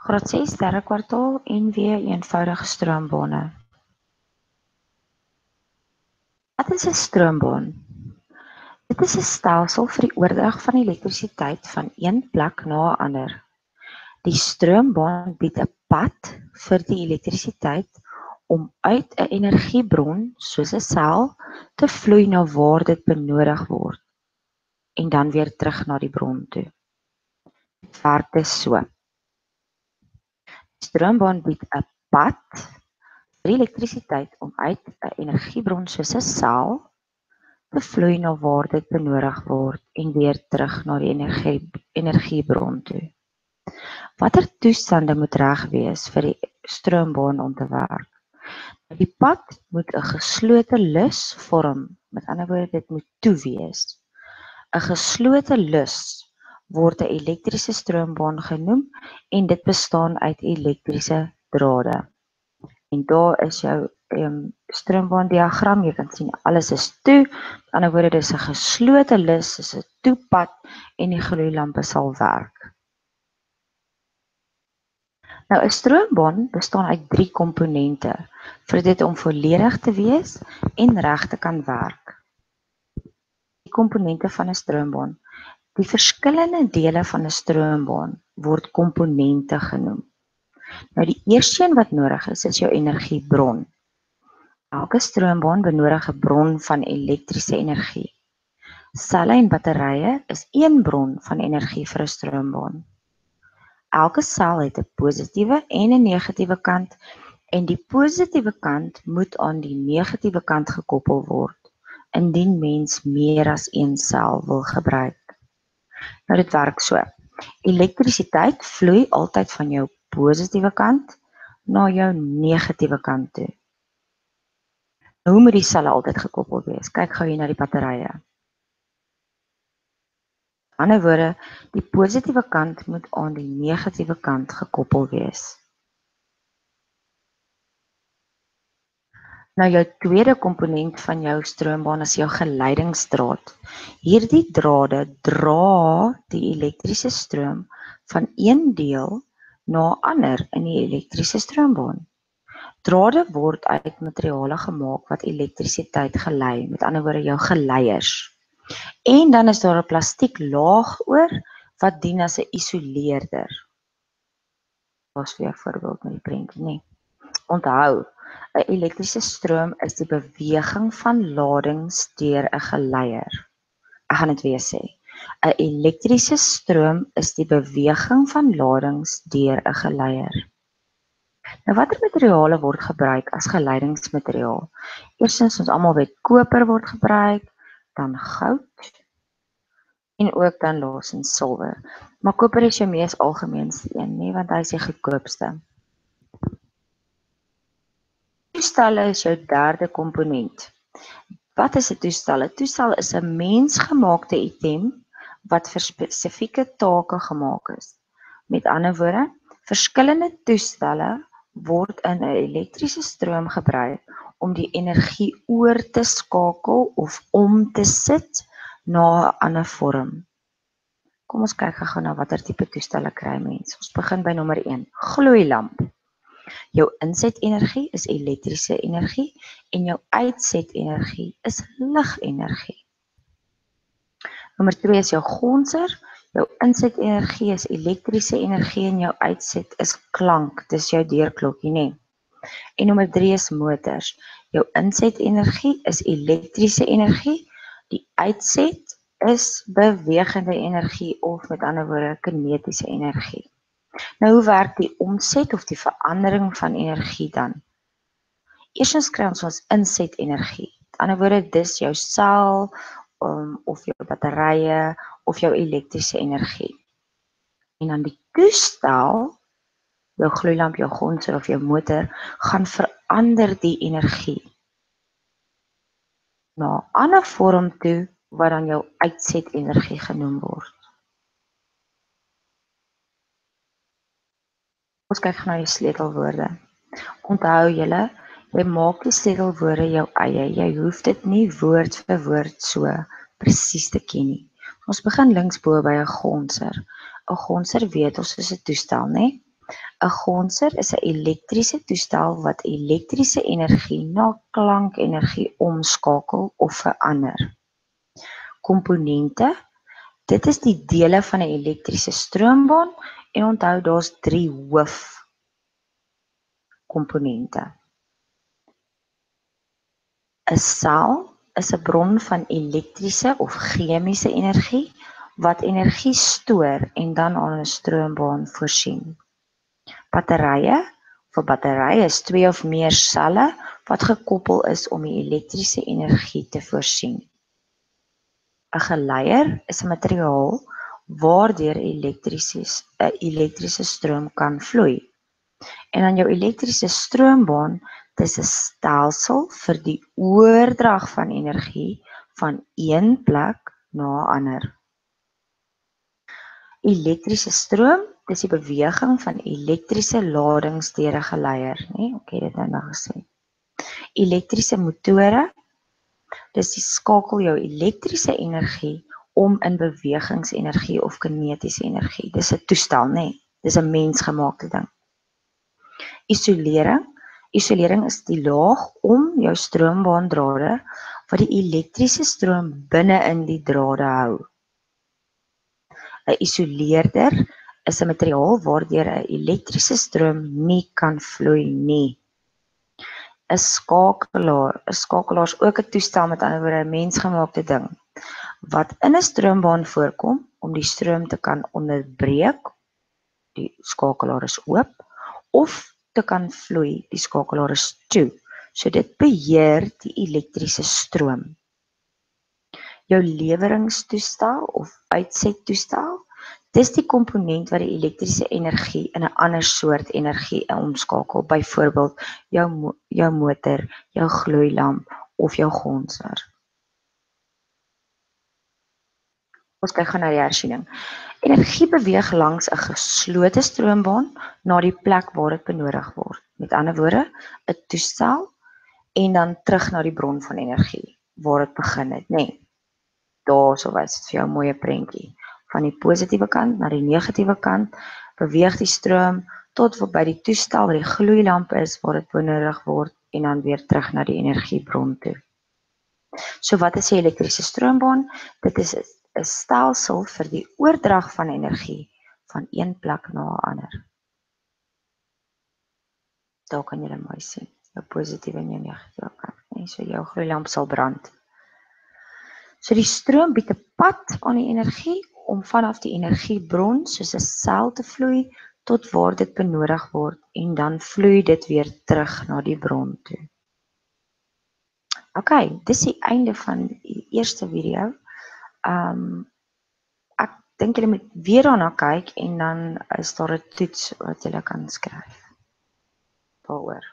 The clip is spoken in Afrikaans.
Graad 6 sterrekwartaal en weer eenvoudige stroombane. Wat is 'n stroombaan? Dit is 'n stelsel vir die oordrag van elektrisiteit van een plek na 'n ander. Die stroombaan bied 'n pad vir die elektrisiteit om uit 'n energiebron soos 'n sel te vloei na waar dit benodig word en dan weer terug na die bron toe. Dit werk dus so. Die stroombaan bied 'n pad vir elektrisiteit om uit 'n energiebron soos 'n sel te vloei na waar dit benodig word en weer terug na die energiebron toe. Watter toestande moet reg wees vir die stroombaan om te werk? Die pad moet 'n geslote lus vorm, met ander woorde dit moet toe wees. 'n Geslote lus word 'n elektriese stroombaan genoem en dit bestaan uit elektriese drade. En daar is jou stroombaan diagram, jy kan sien alles is toe, met ander woorde dis 'n geslote lus, dis 'n toepad en die gloeilampe sal werk. Nou 'n stroombaan bestaan uit 3 komponente vir dit om volledig te wees en reg te kan werk. Die komponente van 'n stroombaan. Die verskillende dele van 'n stroombaan word komponente genoem. Nou die eerste een wat nodig is jou energiebron. Elke stroombaan benodig 'n bron van elektriese energie. Selle en batterye is een bron van energie vir 'n stroombaan. Elke sel het 'n positiewe en 'n negatiewe kant en die positiewe kant moet aan die negatiewe kant gekoppel word indien mens meer as een sel wil gebruik. Nou dit werk so. Elektrisiteit vloei altyd van jou positiewe kant na jou negatiewe kant toe. Nou, hoe moet die selle altyd gekoppel wees? Kyk gou hier na die batterye. Aan die ander woorde, die positiewe kant moet aan die negatiewe kant gekoppel wees. Nou jou tweede komponent van jou stroombaan is jou geleidingsdraad. Hierdie drade dra die elektriese stroom van een deel na 'n ander in die elektriese stroombaan. Drade word uit materiale gemaak wat elektrisiteit gelei, met ander woorde jou geleiers. En dan is daar 'n plastiek laag oor wat dien as 'n isoleerder. Was weer 'n voorbeeld met die prentjie, nee. Onthou, 'n elektriese stroom is die beweging van ladings deur 'n geleier. Ek gaan dit weer sê. 'n Elektriese stroom is die beweging van ladings deur 'n geleier. Nou watter materiale word gebruik as geleidingsmateriaal? Eerstens ons almal weet koper word gebruik, dan goud en ook dan laastens silwer. Maar koper is jou mees algemeenste een, nie, want hy is die goedkoopste. Toestelle is jou derde komponent. Wat is 'n toestel? 'n Toestel is 'n mensgemaakte item wat vir spesifieke take gemaak is. Met ander woorde, verskillende toestelle word in 'n elektriese stroom gebruik om die energie oor te skakel of om te sit na 'n ander vorm. Kom ons kyk gou na watter tipe toestelle kry mens. Ons begin by nommer 1, gloeilamp. Jou insetenergie is elektriese energie en jou uitsetenergie is ligenergie. Nommer 2 is jou gonser. Jou insetenergie is elektriese energie en jou uitset is klank, dis jou deurklokkie, nee. En nommer 3 is motors. Jou insetenergie is elektriese energie, die uitset is bewegende energie of met ander woorde kinetiese energie. Nou hoe werk die omset of die verandering van energie dan? Eerstens kry ons insetenergie. Met ander woorde dis jou sel of jou batterye of jou elektriese energie. En dan die toestel, jou gloeilamp, jou gonser of jou motor, gaan verander die energie na 'n ander vorm toe wat dan jou uitsetenergie genoem word. Ons kyk na die sleutelwoorde. Onthou julle, jy maak die sleutelwoorde jou eie. Jy hoef dit nie woord vir woord so presies te ken nie. Ons begin linksbo by 'n gonser. 'n Gonser weet ons is 'n toestel, né? 'n Gonser is 'n elektriese toestel wat elektriese energie na klankenergie omskakel of verander. Komponente, dit is die dele van 'n elektriese stroombaan en onthou daar's 3 hoofkomponente. 'n Sel is 'n bron van elektriese of chemiese energie wat energie stoor en dan aan 'n stroombaan voorsien. Batterye is 2 of meer selle wat gekoppel is om die elektriese energie te voorsien. 'n Geleier is 'n materiaal waardeur elektriese stroom kan vloei. En dan jou elektriese stroombaan, dis 'n stelsel vir die oordrag van energie van een plek na 'n ander. Elektriese stroom, dis die beweging van elektriese ladings deur 'n geleier, né? Ek het dit nou gesê. Elektriese motore, dis die skakel jou elektriese energie om in bewegingsenergie of kinetiese energie. Dis 'n toestel, né? Dis 'n mensgemaakte ding. Isolering is die laag om jou stroombaandrade wat die elektriese stroom binne in die drade hou. 'n Isoleerder is 'n materiaal waardeur 'n elektriese stroom nie kan vloei nie. 'n Skakelaar is ook 'n toestel, met ander woorde 'n mensgemaakte ding wat in 'n stroombaan voorkom om die stroom te kan onderbreek, die skakelaar is oop, of te kan vloei, die skakelaar is toe. So dit beheer die elektriese stroom. Jou leweringstoestel of uitsettoestel, dis die komponent wat die elektriese energie in 'n ander soort energie omskakel, byvoorbeeld jou motor, jou gloeilamp of jou gonser. Ons gaan na die hersiening. Energie beweeg langs 'n geslote stroombaan na die plek waar dit benodig word. Met ander woorde, 'n toestel en dan terug na die bron van energie waar dit begin het, né? Daarso wys dit vir jou 'n mooi prentjie. Van die positiewe kant na die negatiewe kant beweeg die stroom tot by die toestel waar die gloeilamp is waar dit benodig word en dan weer terug na die energiebron toe. So wat is die elektriese stroombaan? Dit is 'n stelsel vir die oordrag van energie van een plek na 'n ander. Daar kan jy mooi sien, jou positiewe en jou negatiewe kant, nee, so jou gloeilamp sal brand. So die stroom bied 'n pad aan die energie om vanaf die energiebron soos 'n sel te vloei tot waar dit benodig word en dan vloei dit weer terug na die bron toe. Okay, dis die einde van die eerste video. Ek dink julle moet weer daarna kyk en dan is daar 'n toets wat julle kan skryf daaroor.